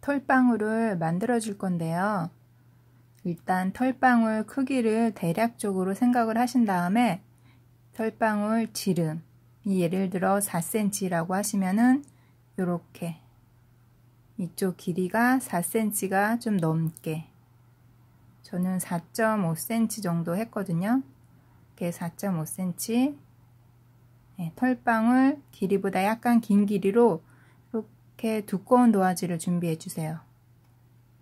털방울을 만들어 줄 건데요. 일단 털방울 크기를 대략적으로 생각을 하신 다음에 털방울 지름, 예를 들어 4cm라고 하시면은 요렇게 이쪽 길이가 4cm가 좀 넘게, 저는 4.5cm 정도 했거든요. 이렇게 4.5cm, 털방울 길이보다 약간 긴 길이로 이렇게 두꺼운 도화지를 준비해 주세요.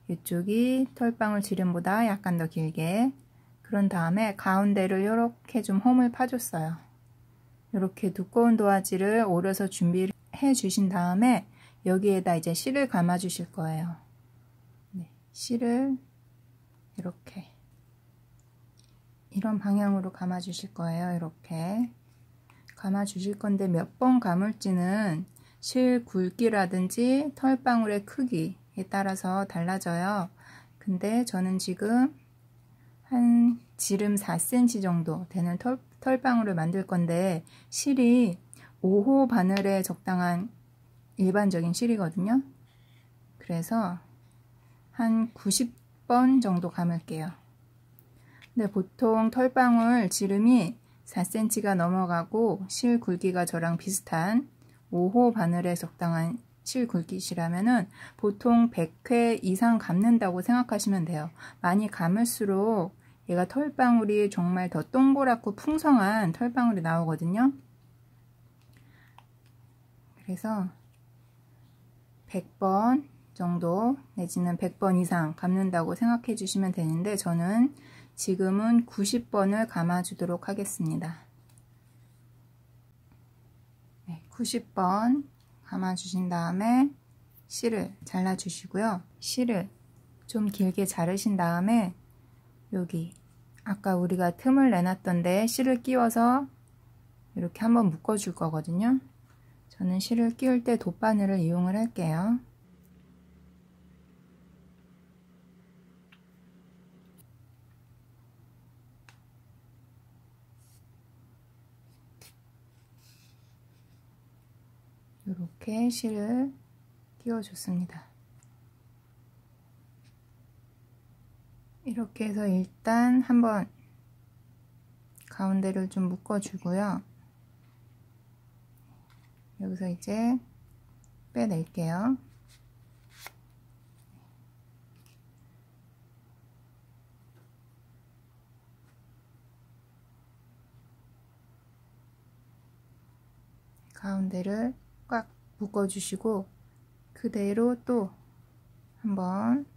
이쪽이 털방울 지름보다 약간 더 길게. 그런 다음에 가운데를 이렇게 좀 홈을 파줬어요. 이렇게 두꺼운 도화지를 오려서 준비해 주신 다음에 여기에다 이제 실을 감아 주실 거예요. 실을 이렇게 이런 방향으로 감아 주실 거예요. 이렇게 감아 주실 건데 몇 번 감을지는 실 굵기라든지 털방울의 크기에 따라서 달라져요. 근데 저는 지금 한 지름 4cm 정도 되는 털방울을 만들 건데 실이 5호 바늘에 적당한 일반적인 실이거든요. 그래서 한 90번 정도 감을게요. 근데 보통 털방울 지름이 4cm가 넘어가고 실 굵기가 저랑 비슷한 5호 바늘에 적당한 실 굵기시라면은 보통 100회 이상 감는다고 생각하시면 돼요. 많이 감을수록 얘가 털방울이 정말 더 동그랗고 풍성한 털방울이 나오거든요. 그래서 100번 정도 내지는 100번 이상 감는다고 생각해 주시면 되는데 저는 지금은 90번을 감아 주도록 하겠습니다. 90번 감아 주신 다음에 실을 잘라 주시고요. 실을 좀 길게 자르신 다음에 여기 아까 우리가 틈을 내놨던데 실을 끼워서 이렇게 한번 묶어 줄 거거든요. 저는 실을 끼울 때 돗바늘을 이용을 할게요. 이렇게 실을 끼워줬습니다. 이렇게 해서 일단 한번 가운데를 좀 묶어주고요. 여기서 이제 빼낼게요. 가운데를 꽉 묶어주시고 그대로 또 한번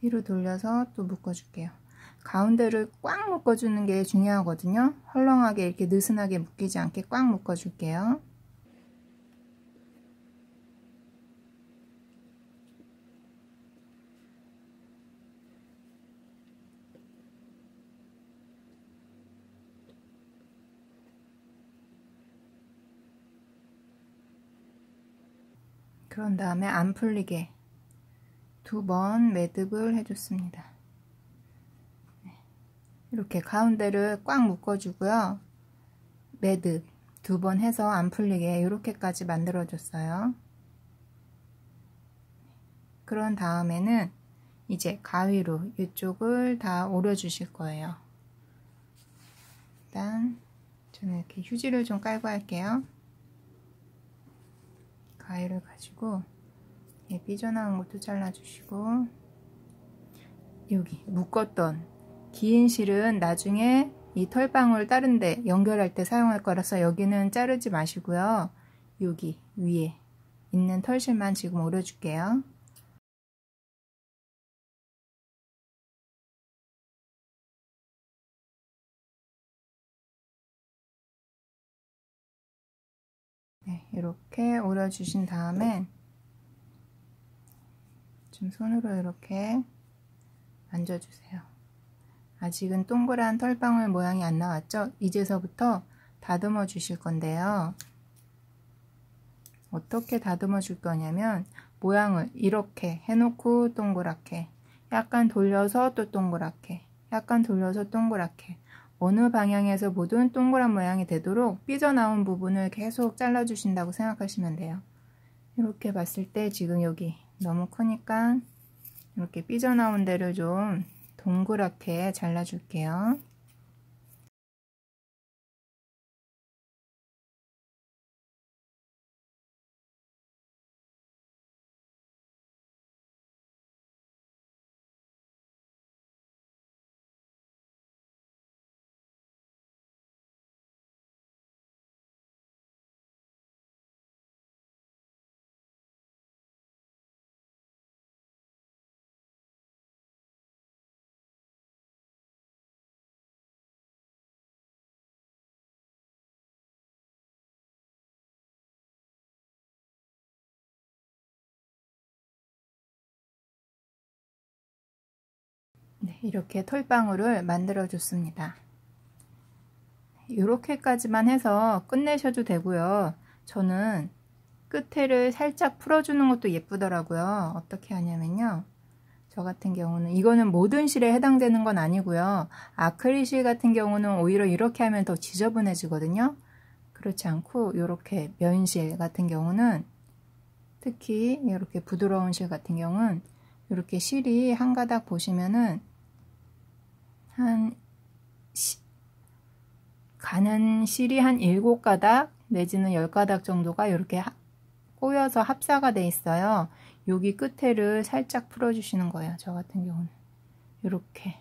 뒤로 돌려서 또 묶어줄게요. 가운데를 꽉 묶어주는 게 중요하거든요. 헐렁하게 이렇게 느슨하게 묶이지 않게 꽉 묶어줄게요. 그런 다음에 안 풀리게 2번 매듭을 해줬습니다. 이렇게 가운데를 꽉 묶어주고요. 매듭 2번 해서 안 풀리게 이렇게까지 만들어줬어요. 그런 다음에는 이제 가위로 이쪽을 다 오려주실 거예요. 일단 저는 이렇게 휴지를 좀 깔고 할게요. 가위를 가지고 삐져나온 것도 잘라주시고 여기 묶었던 긴 실은 나중에 이 털방울 다른 데 연결할 때 사용할 거라서 여기는 자르지 마시고요. 여기 위에 있는 털실만 지금 오려줄게요. 이렇게 오려주신 다음에 좀 손으로 이렇게 만져주세요. 아직은 동그란 털방울 모양이 안 나왔죠? 이제서부터 다듬어 주실 건데요. 어떻게 다듬어 줄 거냐면 모양을 이렇게 해놓고 동그랗게, 약간 돌려서 또 동그랗게, 약간 돌려서 동그랗게, 어느 방향에서 보든 동그란 모양이 되도록 삐져나온 부분을 계속 잘라주신다고 생각하시면 돼요. 이렇게 봤을 때 지금 여기 너무 크니까 이렇게 삐져나온 데를 좀 동그랗게 잘라줄게요. 네, 이렇게 털방울을 만들어 줬습니다. 이렇게까지만 해서 끝내셔도 되고요. 저는 끝에를 살짝 풀어주는 것도 예쁘더라고요. 어떻게 하냐면요. 저 같은 경우는 이거는 모든 실에 해당되는 건 아니고요. 아크릴 실 같은 경우는 오히려 이렇게 하면 더 지저분해지거든요. 그렇지 않고 이렇게 면실 같은 경우는 특히 이렇게 부드러운 실 같은 경우는 이렇게 실이 한 가닥 보시면은 가는 실이 한 7가닥 내지는 10가닥 정도가 이렇게 꼬여서 합사가 돼 있어요. 여기 끝에를 살짝 풀어주시는 거예요. 저 같은 경우는 이렇게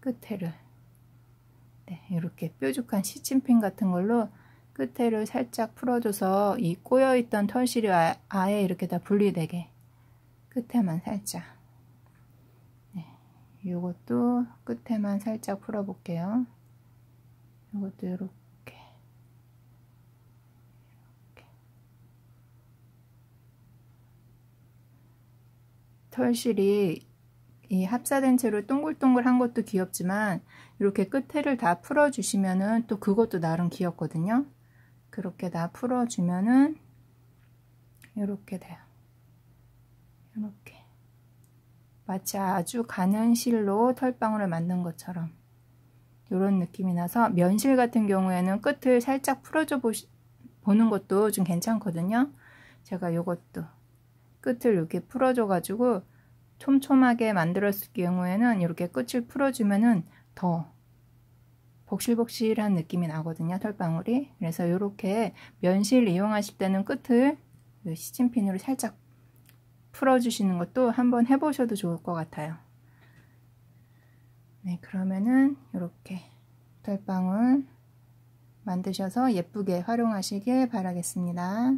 끝에를 이렇게 뾰족한 시침핀 같은 걸로 끝에를 살짝 풀어줘서 이 꼬여있던 털실이 아예 이렇게 다 분리되게 끝에만 살짝 이것도 끝에만 살짝 풀어볼게요. 이것도 이렇게 털실이 이 합사된 채로 동글동글한 것도 귀엽지만 이렇게 끝에를 다 풀어주시면은 또 그것도 나름 귀엽거든요. 그렇게 다 풀어주면은 이렇게 돼요. 이렇게 마치 아주 가는 실로 털방울을 만든 것처럼 이런 느낌이 나서 면실 같은 경우에는 끝을 살짝 풀어줘 보는 것도 좀 괜찮거든요. 제가 이것도 끝을 이렇게 풀어줘 가지고 촘촘하게 만들었을 경우에는 이렇게 끝을 풀어주면은 더 복실복실한 느낌이 나거든요. 털방울이. 그래서 이렇게 면실 이용하실 때는 끝을 시침핀으로 살짝 풀어주시는 것도 한번 해보셔도 좋을 것 같아요. 네, 그러면은 이렇게 털방울 만드셔서 예쁘게 활용하시길 바라겠습니다.